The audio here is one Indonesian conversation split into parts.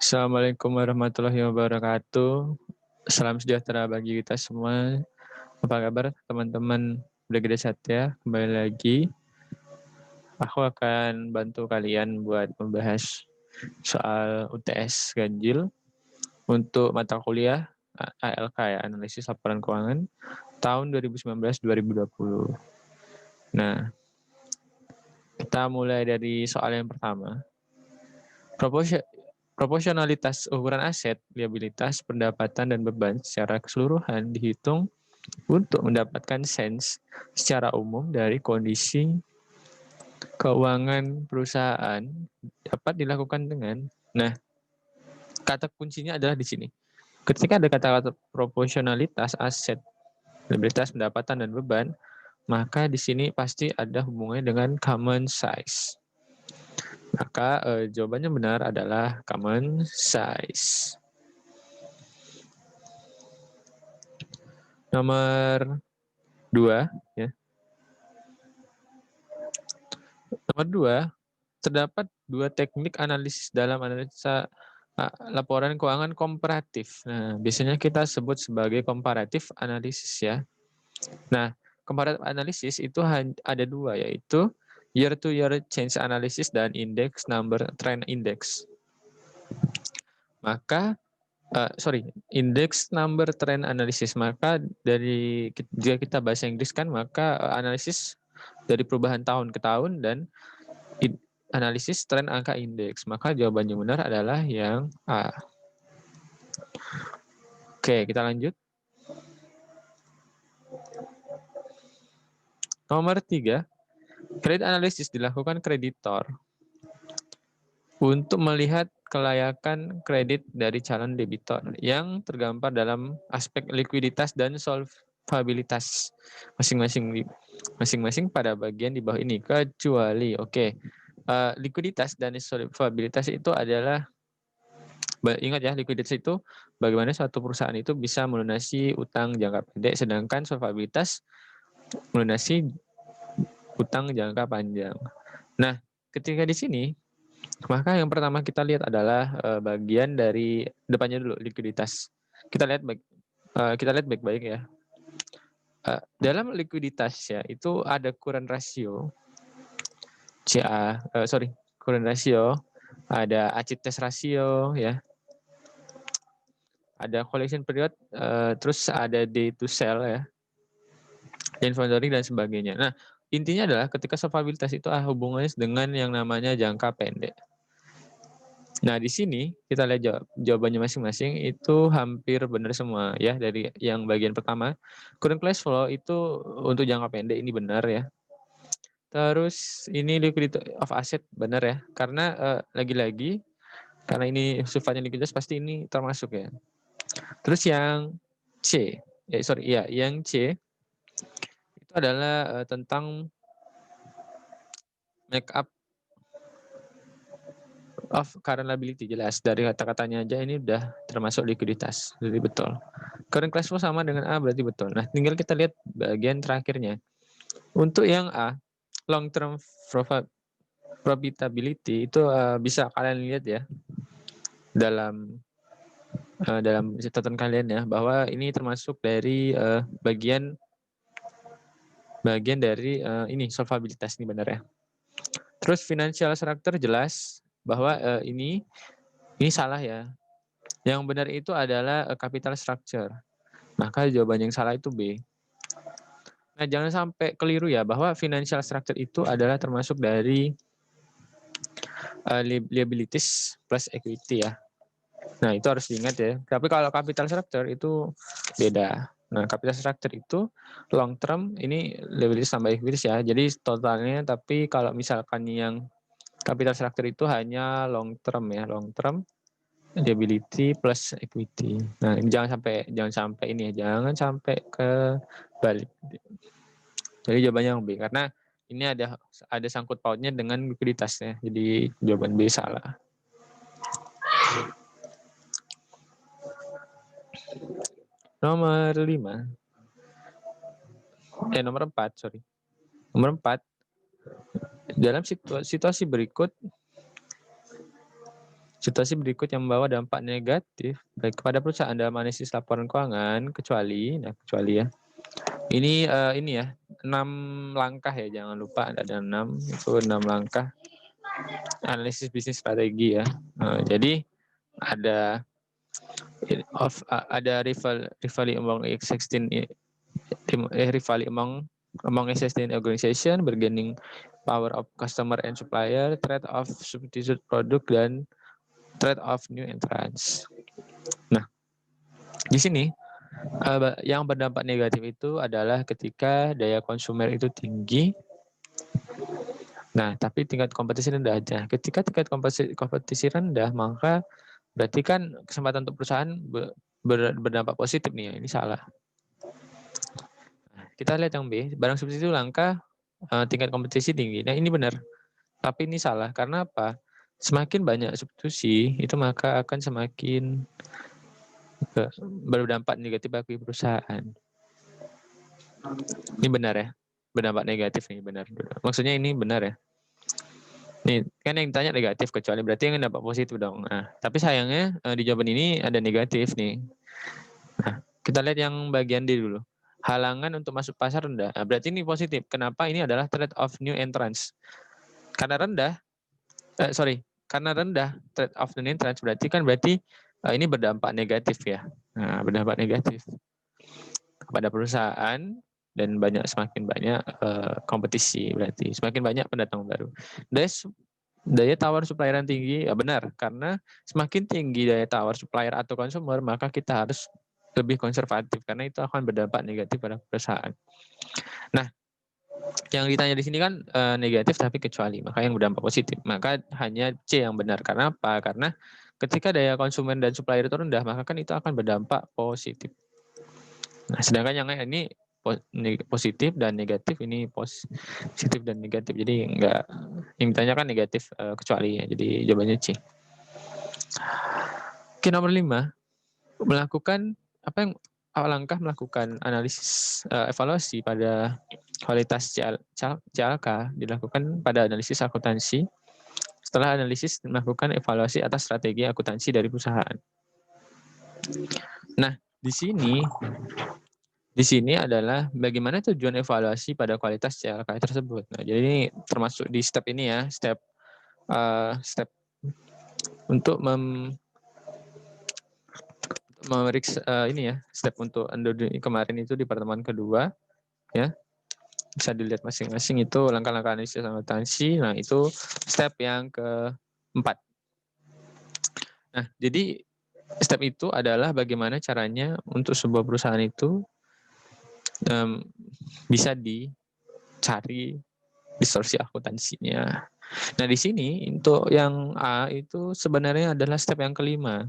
Assalamualaikum warahmatullahi wabarakatuh. Salam sejahtera bagi kita semua. Apa kabar teman-teman Brigade Satya? Kembali lagi, aku akan bantu kalian buat membahas soal UTS ganjil untuk mata kuliah ALK ya, Analisis Laporan Keuangan tahun 2019-2020. Nah, kita mulai dari soal yang pertama. Proporsionalitas ukuran aset, liabilitas, pendapatan, dan beban secara keseluruhan dihitung untuk mendapatkan sense secara umum dari kondisi keuangan perusahaan dapat dilakukan dengan, nah, kata kuncinya adalah di sini. Ketika ada kata-kata proporsionalitas aset, liabilitas, pendapatan, dan beban, maka di sini pasti ada hubungannya dengan common size. Maka jawabannya benar adalah common size. Nomor 2 ya. Nomor 2, terdapat dua teknik analisis dalam analisa laporan keuangan komparatif. Nah, biasanya kita sebut sebagai komparatif analisis ya. Nah, komparatif analisis itu ada dua, yaitu year to year change analysis dan index number trend index. Maka index number trend analysis. Maka dari jika kita bahasa Inggris kan, maka analisis dari perubahan tahun ke tahun dan analisis tren angka indeks. Maka jawabannya benar adalah yang A. Oke, kita lanjut. Nomor 3, kredit analisis dilakukan kreditor untuk melihat kelayakan kredit dari calon debitor yang tergambar dalam aspek likuiditas dan solvabilitas masing-masing pada bagian di bawah ini, kecuali likuiditas dan solvabilitas itu adalah, ingat ya, likuiditas itu bagaimana suatu perusahaan itu bisa melunasi utang jangka pendek, sedangkan solvabilitas melunasi utang jangka panjang. Nah, ketika di sini, maka yang pertama kita lihat adalah bagian dari depannya dulu, likuiditas. Kita lihat baik-baik ya. Dalam likuiditas ya, itu ada current ratio, current ratio, ada acid test ratio ya, ada collection period, terus ada day to sell ya, inventory dan sebagainya. Nah, intinya adalah ketika solvabilitas itu hubungannya dengan yang namanya jangka pendek. Nah, di sini kita lihat jawabannya masing-masing itu hampir benar semua ya. Dari yang bagian pertama, current cash flow itu untuk jangka pendek ini benar ya. Terus ini liquidity of asset benar ya. Karena lagi-lagi karena ini sifatnya likuiditas pasti ini termasuk ya. Terus yang C, yang C itu adalah tentang make up of current liability. Jelas dari kata-katanya aja ini udah termasuk likuiditas, jadi betul. Current cash flow sama dengan A berarti betul. Nah, tinggal kita lihat bagian terakhirnya. Untuk yang A, long term profitability itu bisa kalian lihat ya dalam catatan kalian ya, bahwa ini termasuk dari bagian dari ini solvabilitas ini benar ya. Terus financial structure jelas bahwa ini salah ya. Yang benar itu adalah capital structure. Maka jawaban yang salah itu B. Nah, jangan sampai keliru ya, bahwa financial structure itu adalah termasuk dari liabilities plus equity ya. Nah, itu harus diingat ya. Tapi kalau capital structure itu beda. Nah, capital structure itu long term, ini liabilities tambah equities ya. Jadi totalnya, tapi kalau misalkan yang capital structure itu hanya long term ya, long term liability plus equity. Nah, ini jangan sampai ini ya, jangan sampai ke balik. Jadi jawabannya yang B, karena ini ada sangkut pautnya dengan likuiditasnya. Jadi jawaban B salah. Nomor 5. Nomor 4, sorry. Nomor 4. Dalam situasi berikut, Situasi berikut yang membawa dampak negatif baik kepada perusahaan dalam analisis laporan keuangan kecuali ya. Ini ya 6 langkah ya, jangan lupa ada 6, itu 6 langkah analisis bisnis strategi ya. Jadi ada rivalry among existing among existing organization, bargaining power of customer and supplier, threat of substitute product, dan threat of new entrants. Nah, di sini yang berdampak negatif itu adalah ketika daya konsumer itu tinggi. Nah, tapi tingkat kompetisi rendah aja. Ketika tingkat kompetisi rendah, maka berarti kan kesempatan untuk perusahaan berdampak positif nih ya. Ini salah. Nah, kita lihat yang B, barang substitusi langka, tingkat kompetisi tinggi. Nah, ini benar. Tapi ini salah. Karena apa? Semakin banyak substitusi, itu maka akan semakin berdampak negatif bagi perusahaan. Ini benar ya? Berdampak negatif nih, benar. Maksudnya ini benar ya? Nih, kan yang ditanya negatif, kecuali berarti yang dapat positif dong. Nah, tapi sayangnya di jawaban ini ada negatif nih. Nah, kita lihat yang bagian D dulu. Halangan untuk masuk pasar rendah. Nah, berarti ini positif. Kenapa? Ini adalah threat of new entrants. Karena rendah, karena rendah threat of new entrants berarti ini berdampak negatif ya. Nah, berdampak negatif kepada perusahaan dan semakin banyak kompetisi, berarti semakin banyak pendatang baru. Daya tawar supplier yang tinggi, ya benar, karena semakin tinggi daya tawar supplier atau consumer, maka kita harus lebih konservatif karena itu akan berdampak negatif pada perusahaan. Nah, yang ditanya di sini kan negatif tapi kecuali, maka yang berdampak positif. Maka hanya C yang benar. Karena apa? Karena ketika daya konsumen dan supplier itu rendah, maka kan itu akan berdampak positif. Nah, sedangkan yang ini positif dan negatif, ini positif dan negatif. Jadi enggak, yang ditanya kan negatif kecuali ya. Jadi jawabannya C. Oke, nomor 5. Melakukan langkah melakukan analisis evaluasi pada kualitas CLK dilakukan pada analisis akuntansi. Setelah analisis melakukan evaluasi atas strategi akuntansi dari perusahaan. Nah, di sini adalah bagaimana tujuan evaluasi pada kualitas CLK tersebut. Nah, jadi ini termasuk di step ini ya, step untuk memeriksa ini ya, step untuk kemarin itu di pertemuan kedua ya. Bisa dilihat masing-masing itu langkah-langkah analisis akuntansi. Nah, itu step yang keempat. Nah, jadi step itu adalah bagaimana caranya untuk sebuah perusahaan itu bisa dicari distorsi akuntansinya. Nah, di sini untuk yang A itu sebenarnya adalah step yang kelima.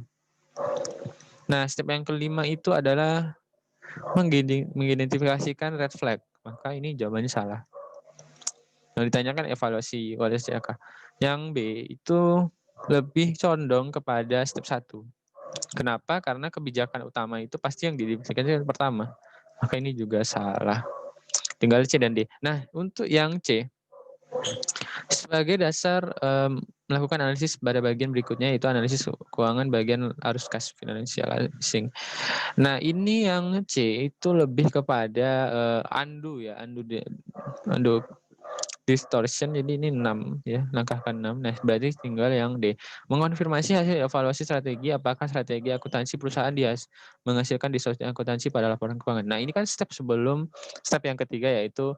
Nah, step yang kelima itu adalah mengidentifikasikan red flag. Maka ini jawabannya salah. Nah, ditanyakan evaluasi kualitas CLK. Yang B itu lebih condong kepada step 1. Kenapa? Karena kebijakan utama itu pasti yang diidentifikasikan pertama. Maka ini juga salah. Tinggal C dan D. Nah, untuk yang C, sebagai dasar melakukan analisis pada bagian berikutnya, yaitu analisis keuangan bagian arus kas financializing. Nah, ini yang C itu lebih kepada undo distortion. Jadi ini 6 ya, langkah ke-6. Nah, berarti tinggal yang D. Mengonfirmasi hasil evaluasi strategi, apakah strategi akuntansi perusahaan menghasilkan distorsi akuntansi pada laporan keuangan. Nah, ini kan step sebelum step yang ketiga, yaitu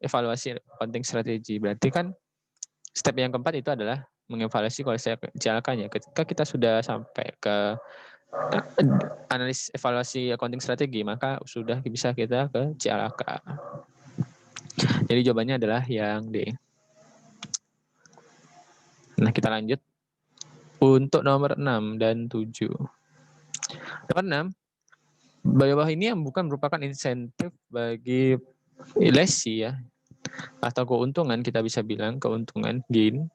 evaluasi accounting strategi. Berarti kan step yang keempat itu adalah mengevaluasi kualitas CLK-nya. Ketika kita sudah sampai ke analis evaluasi accounting strategi, maka sudah bisa kita ke CLK. Jadi jawabannya adalah yang D. Nah, kita lanjut untuk nomor 6 dan 7. Nomor 6, bawah ini yang bukan merupakan insentif bagi lesi ya, atau keuntungan, kita bisa bilang keuntungan, gain,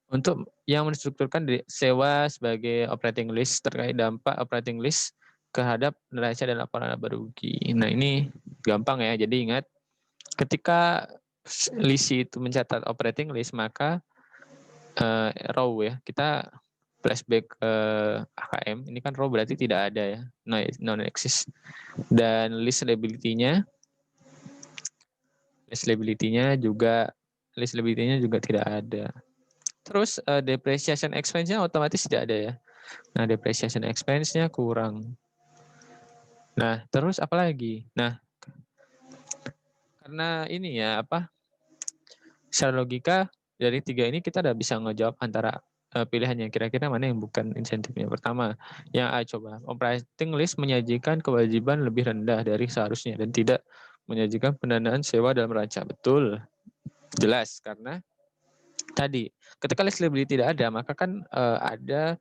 untuk yang menstrukturkan sewa sebagai operating list terkait dampak operating list terhadap neraca dan laporan laba rugi. Nah, ini gampang ya, jadi ingat ketika lisi itu mencatat operating list, maka raw ya. Kita flashback ke AKM, ini kan raw berarti tidak ada ya, non-exist. Dan list liability-nya juga tidak ada. Terus depreciation expense-nya otomatis tidak ada ya. Nah, depreciation expense-nya kurang. Nah, terus apa lagi? Nah, karena ini ya secara logika dari 3 ini kita udah bisa ngejawab antara pilihannya kira-kira mana yang bukan insentifnya. Pertama, yang A coba. Operating lease menyajikan kewajiban lebih rendah dari seharusnya dan tidak menyajikan pendanaan sewa dalam rancang. Betul. Jelas karena tadi ketika lease liability tidak ada, maka kan ada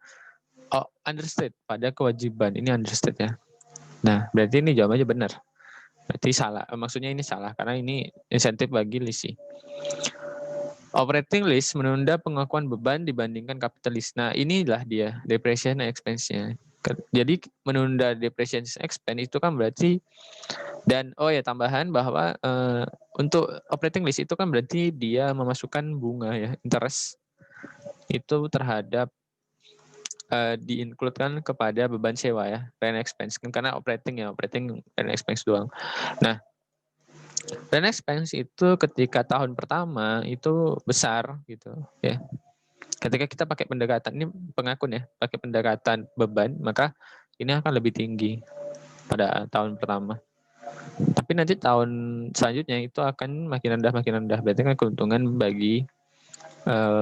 understate pada kewajiban. Ini understate ya. Nah, berarti ini jawabannya benar. Berarti salah. Maksudnya ini salah karena ini insentif bagi leasing. Operating lease menunda pengakuan beban dibandingkan capital lease. Nah, inilah dia depreciation expense-nya. Jadi menunda depreciation expense itu kan berarti dan tambahan bahwa untuk operating lease itu kan berarti dia memasukkan bunga ya, interest itu terhadap diincludekan kepada beban sewa ya, rent expense karena operating rent expense doang. Nah, rent expense itu ketika tahun pertama itu besar gitu ya. Ketika kita pakai pendekatan ini pengakun ya, pakai pendekatan beban, maka ini akan lebih tinggi pada tahun pertama. Tapi nanti tahun selanjutnya itu akan makin rendah. Berarti kan keuntungan bagi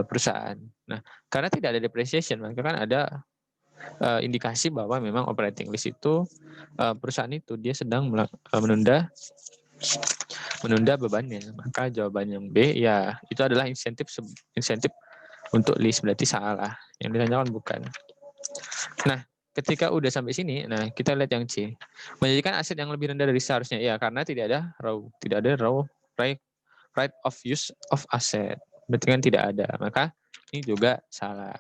perusahaan. Nah, karena tidak ada depreciation, maka kan ada indikasi bahwa memang operating lease itu perusahaan itu dia sedang menunda bebannya. Maka jawaban yang B ya itu adalah insentif untuk lease, berarti salah. Yang ditanyakan bukan. Nah, ketika udah sampai sini, nah kita lihat yang C. Menjadikan aset yang lebih rendah dari seharusnya. Ya, karena tidak ada raw right of use of asset. Berarti kan tidak ada. Maka ini juga salah.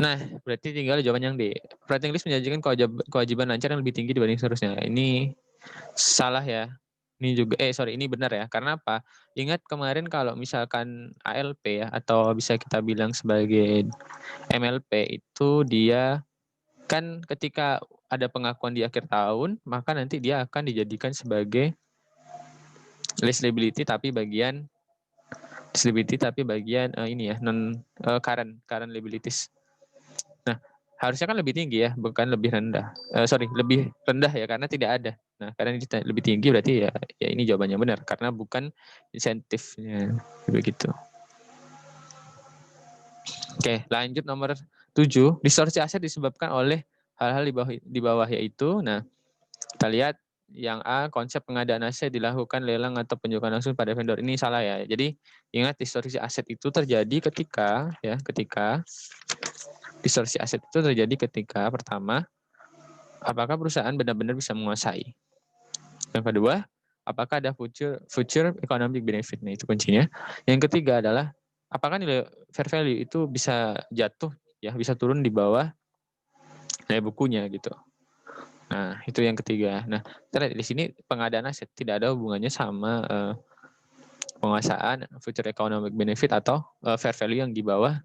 Nah, berarti tinggal jawaban yang D. Operating lease menjanjikan kewajiban lancar yang lebih tinggi dibanding seharusnya. Ini salah ya. Ini juga ini benar ya. Karena apa? Ingat kemarin kalau misalkan ALP ya atau bisa kita bilang sebagai MLP itu dia kan ketika ada pengakuan di akhir tahun, maka nanti dia akan dijadikan sebagai lease liability tapi bagian ini ya non current liabilities. Nah, harusnya kan lebih tinggi ya, bukan lebih rendah. Lebih rendah ya karena tidak ada. Nah, karena ini lebih tinggi berarti ya ini jawabannya benar karena bukan insentifnya begitu. Oke, lanjut nomor 7. Distorsi aset disebabkan oleh hal-hal di bawah yaitu, nah kita lihat yang A, konsep pengadaan aset dilakukan lelang atau penjualan langsung pada vendor. Ini salah ya. Jadi ingat distorsi aset itu terjadi ketika distorsi aset itu terjadi ketika pertama, apakah perusahaan benar-benar bisa menguasai. Yang kedua, apakah ada future economic benefit. Nah, itu kuncinya. Yang ketiga adalah apakah nilai fair value itu bisa jatuh ya, bisa turun di bawah nilai bukunya gitu. Nah, itu yang ketiga. Nah, kita lihat di sini pengadaan aset tidak ada hubungannya sama penguasaan future economic benefit atau fair value yang di bawah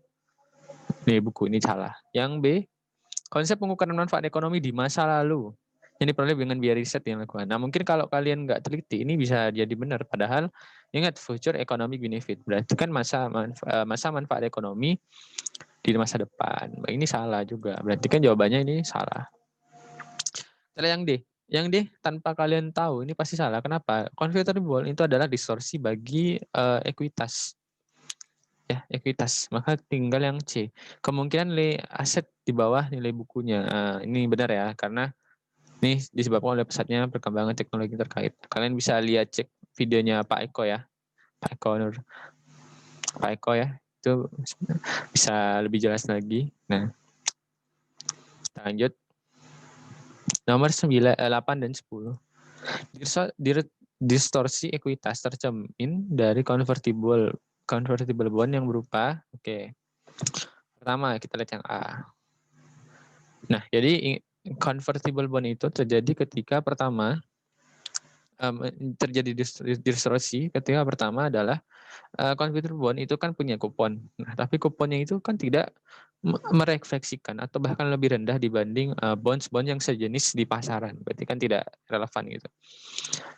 nilai buku. Ini salah. Yang B, konsep pengukuran manfaat ekonomi di masa lalu yang diperoleh dengan biaya riset yang dilakukan. Nah, mungkin kalau kalian nggak teliti, ini bisa jadi benar. Padahal ingat future economic benefit. Berarti kan masa manfaat ekonomi di masa depan. Ini salah juga. Berarti kan jawabannya ini salah. Cara yang D. Yang D tanpa kalian tahu ini pasti salah. Kenapa? Convertible itu adalah distorsi bagi ekuitas. Ya, ekuitas. Maka tinggal yang C. Kemungkinan nilai aset di bawah nilai bukunya. Nah, ini benar ya, karena ini disebabkan oleh pesatnya perkembangan teknologi terkait. Kalian bisa lihat cek videonya Pak Eko ya. Pak Eko ya. Itu bisa lebih jelas lagi. Nah, kita lanjut. Nomor 9, 8 dan 10. Distorsi ekuitas tercermin dari convertible bond yang berupa pertama kita lihat yang A. Nah, jadi convertible bond itu terjadi ketika pertama terjadi distorsi ketika pertama adalah convertible bond itu kan punya kupon. Nah, tapi kuponnya itu kan tidak merefleksikan atau bahkan lebih rendah dibanding bonds-bond yang sejenis di pasaran. Berarti kan tidak relevan gitu.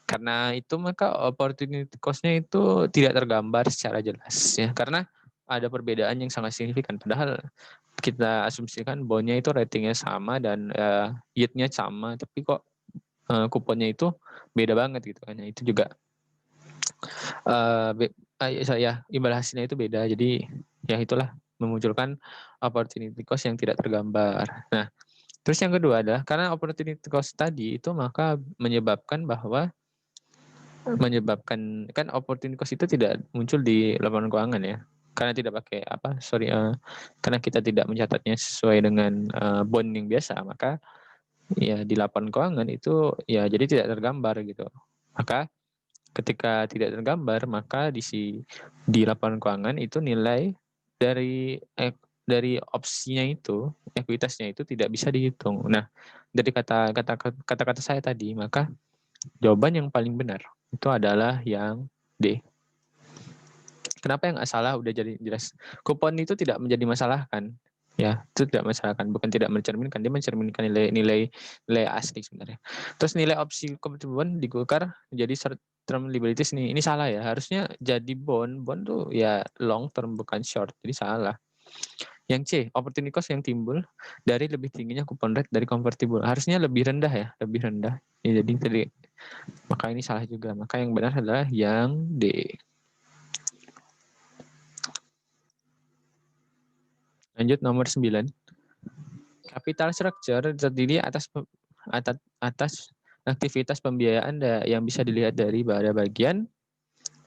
Karena itu maka opportunity cost-nya itu tidak tergambar secara jelas ya. Karena ada perbedaan yang sangat signifikan. Padahal kita asumsikan bondnya itu ratingnya sama dan yield-nya sama, tapi kok kuponnya itu beda banget gitu kan. Nah, itu juga imbal hasilnya itu beda. Jadi ya itulah memunculkan opportunity cost yang tidak tergambar. Nah, terus yang kedua adalah karena opportunity cost tadi itu maka menyebabkan kan opportunity cost itu tidak muncul di laporan keuangan ya. Karena tidak pakai karena kita tidak mencatatnya sesuai dengan bond yang biasa, maka ya di laporan keuangan itu ya jadi tidak tergambar gitu. Maka ketika tidak tergambar, maka di laporan keuangan itu nilai dari opsinya itu, ekuitasnya itu tidak bisa dihitung. Nah, dari kata-kata saya tadi, maka jawaban yang paling benar itu adalah yang D. Kenapa yang salah udah jadi jelas. Kupon itu tidak menjadi masalah kan? Ya, itu tidak masalahkan, bukan tidak mencerminkan, dia mencerminkan nilai asli sebenarnya. Terus nilai opsi convertible ditukar menjadi short term liabilities nih. Ini salah ya. Harusnya jadi bond tuh ya long term bukan short. Jadi salah. Yang C, opportunity cost yang timbul dari lebih tingginya coupon rate dari convertible. Harusnya lebih rendah ya, lebih rendah. Ya, jadi tadi maka ini salah juga. Maka yang benar adalah yang D. Lanjut nomor 9. Capital structure terdiri atas aktivitas pembiayaan yang bisa dilihat dari pada bagian.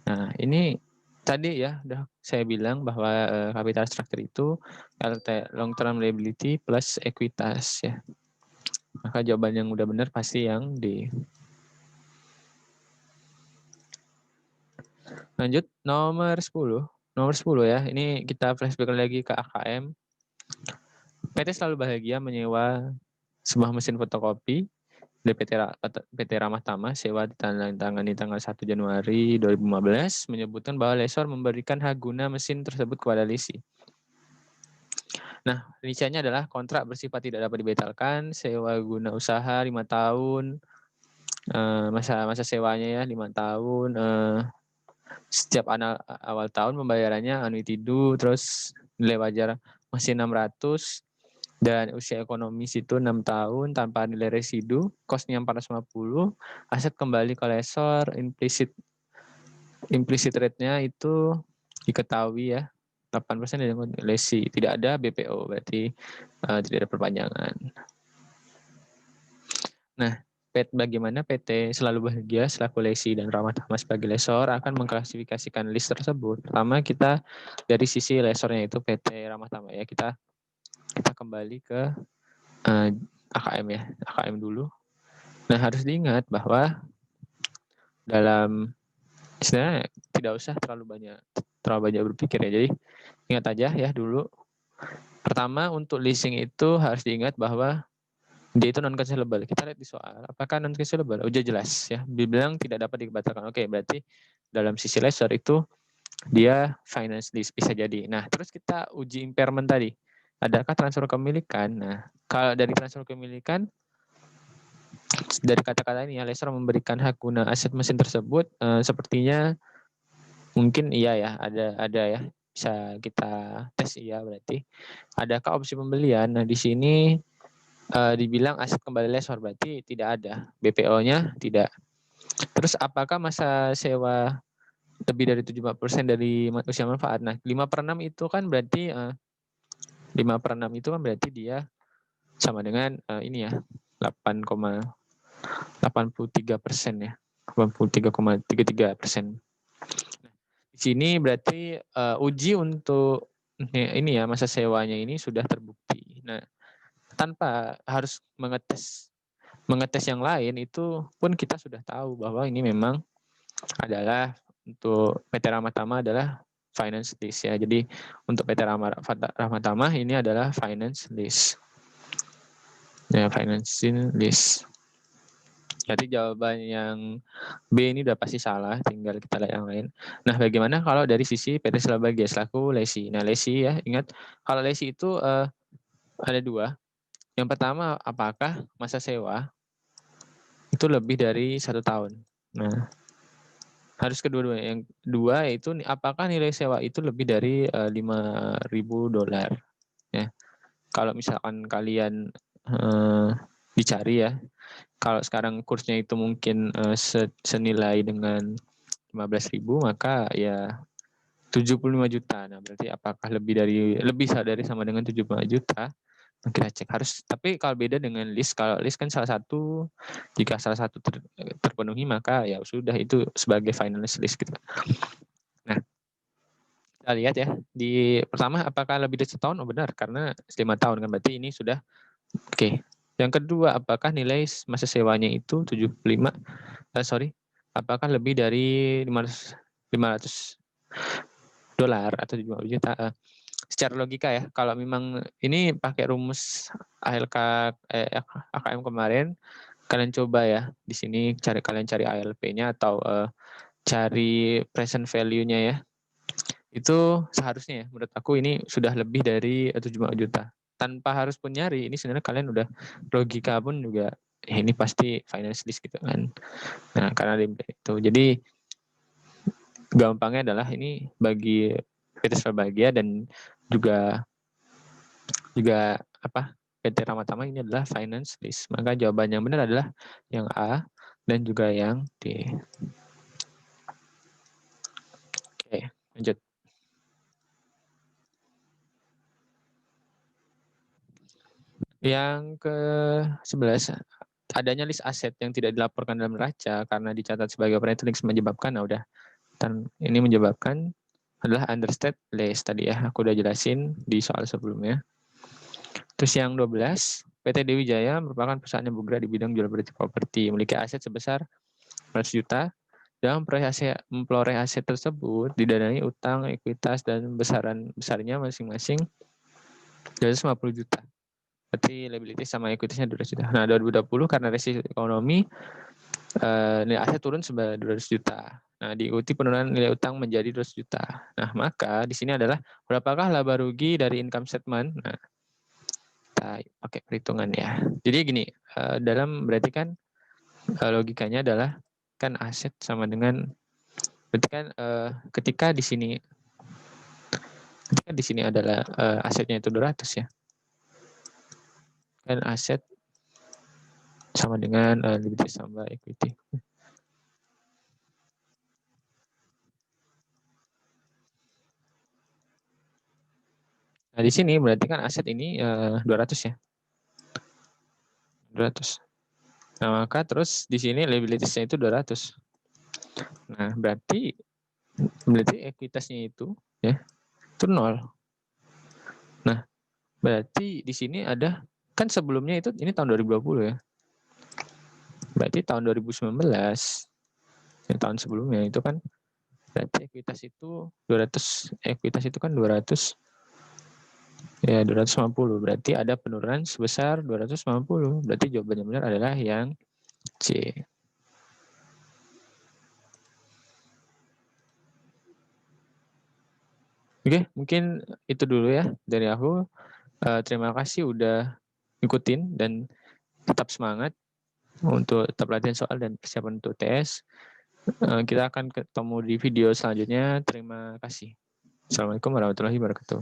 Nah, ini tadi ya udah saya bilang bahwa capital structure itu long term liability plus ekuitas ya. Maka jawaban yang udah benar pasti yang D. Lanjut nomor 10. Nomor 10 ya. Ini kita flashback lagi ke AKM. PT selalu bahagia menyewa sebuah mesin fotokopi dari PT Ramah Tamah sewa ditandatangani tanggal 1 Januari 2015 menyebutkan bahwa lessor memberikan hak guna mesin tersebut kepada lesi. Nah, rinciannya adalah kontrak bersifat tidak dapat dibatalkan, sewa guna usaha 5 tahun, masa sewanya ya 5 tahun, setiap awal tahun pembayarannya annuity due, terus nilai wajar masih 600, dan usia ekonomis itu 6 tahun tanpa nilai residu, kosnya 450, aset kembali ke lessor, implicit rate-nya itu diketahui ya, 8% dari lesi, tidak ada BPO, berarti tidak ada perpanjangan. Nah, bagaimana PT selalu bahagia selaku lesi dan Ramah Tamah sebagai lessor akan mengklasifikasikan list tersebut. Pertama kita dari sisi lessornya itu PT Ramah Tamah ya, kita kembali ke AKM ya, AKM dulu. Nah, harus diingat bahwa dalam istilahnya tidak usah terlalu banyak berpikir ya. Jadi ingat aja ya dulu. Pertama untuk leasing itu harus diingat bahwa dia itu non cancelable. Kita lihat di soal, apakah non cancelable? Udah jelas ya. Dibilang tidak dapat dibatalkan. Oke, berarti dalam sisi lessor itu dia finance lease bisa jadi. Nah, terus kita uji impairment tadi. Adakah transfer kepemilikan? Nah, kalau dari transfer kepemilikan dari kata-kata ini ya, lessor memberikan hak guna aset mesin tersebut, sepertinya mungkin iya ya, ada ya, bisa kita tes iya berarti. Adakah opsi pembelian? Nah, di sini dibilang aset kembali lessor, berarti tidak ada. BPO-nya tidak. Terus apakah masa sewa lebih dari 75% dari usia manfaat? Nah, 5/6 itu kan berarti 5/6 itu kan berarti dia sama dengan ini ya, 8,83% ya. 83,33%. Di sini berarti uji untuk ini ya, masa sewanya ini sudah terbukti. Nah, tanpa harus mengetes yang lain itu pun kita sudah tahu bahwa ini memang adalah untuk PT Ramah Tamah adalah finance lease ya. Jadi untuk PT Ramah Tamah ini adalah finance lease. Ya, financing lease. Berarti jawaban yang B ini udah pasti salah, tinggal kita lihat yang lain. Nah, bagaimana kalau dari sisi PT Slabagia selaku lesi? Nah, lesi ya, ingat kalau lesi itu ada dua. Yang pertama, apakah masa sewa itu lebih dari 1 tahun? Nah, harus kedua-duanya. Yang kedua yaitu apakah nilai sewa itu lebih dari $5.000 ya. Kalau misalkan kalian dicari ya, kalau sekarang kursnya itu mungkin senilai dengan 15.000, maka ya 75 juta. Nah, berarti apakah lebih dari sama dengan 75 juta? Nah, kita cek harus. Tapi kalau beda dengan list, kalau list kan jika salah satu terpenuhi maka ya sudah itu sebagai finalist list gitu. Nah, kita lihat ya di pertama apakah lebih dari 1 tahun? Oh benar, karena 5 tahun kan berarti ini sudah oke. Yang kedua, apakah nilai masa sewanya itu 75 apakah lebih dari 500 dolar atau 75 juta? Secara logika ya, kalau memang ini pakai rumus AKM kemarin, kalian coba ya di sini kalian cari ALP-nya atau cari present value-nya ya. Itu seharusnya ya, menurut aku ini sudah lebih dari 75 juta. Tanpa harus pun nyari, ini sebenarnya kalian udah logika pun juga ini pasti finance list gitu kan. Nah, karena itu. Jadi gampangnya adalah ini bagi PT Swabagia dan juga PT Ramatama ini adalah finance list. Maka jawaban yang benar adalah yang A dan juga yang D. Oke, lanjut. Yang ke-11, adanya list aset yang tidak dilaporkan dalam neraca karena dicatat sebagai operating list menyebabkan, nah udah. Dan ini menyebabkan adalah understated list tadi ya, aku udah jelasin di soal sebelumnya. Terus yang 12, PT Dewi Jaya merupakan perusahaan yang bergerak di bidang jual beli properti, memiliki aset sebesar 100 juta, dan memperoleh aset tersebut didanai utang, ekuitas, dan besarnya masing-masing 250 juta. Berarti liability sama ekuitasnya 200 juta. Nah, 2020 karena resesi ekonomi, nilai aset turun sebanyak 200 juta. Nah, diikuti penurunan nilai utang menjadi 200 juta. Nah, maka di sini adalah berapakah laba rugi dari income statement? Nah, kita pakai perhitungan ya. Jadi gini, berarti kan logikanya adalah kan aset sama dengan berarti kan ketika di sini adalah asetnya itu 200 ya. Kan aset sama dengan liability tambah equity. Nah, di sini berarti kan aset ini 200 ya. 200. Nah, maka terus di sini liabilities-nya itu 200. Nah, berarti ekuitasnya itu ya, itu 0. Nah, berarti di sini ada kan sebelumnya itu ini tahun 2020 ya. Berarti tahun 2019 tahun sebelumnya itu kan berarti ekuitas itu 200, ekuitas itu kan 200 ya 250. Berarti ada penurunan sebesar 250. Berarti jawabannya benar adalah yang C. Oke, mungkin itu dulu ya dari aku. Terima kasih udah ikutin dan tetap semangat untuk tetap latihan soal dan persiapan untuk tes. Kita akan ketemu di video selanjutnya. Terima kasih. Assalamualaikum warahmatullahi wabarakatuh.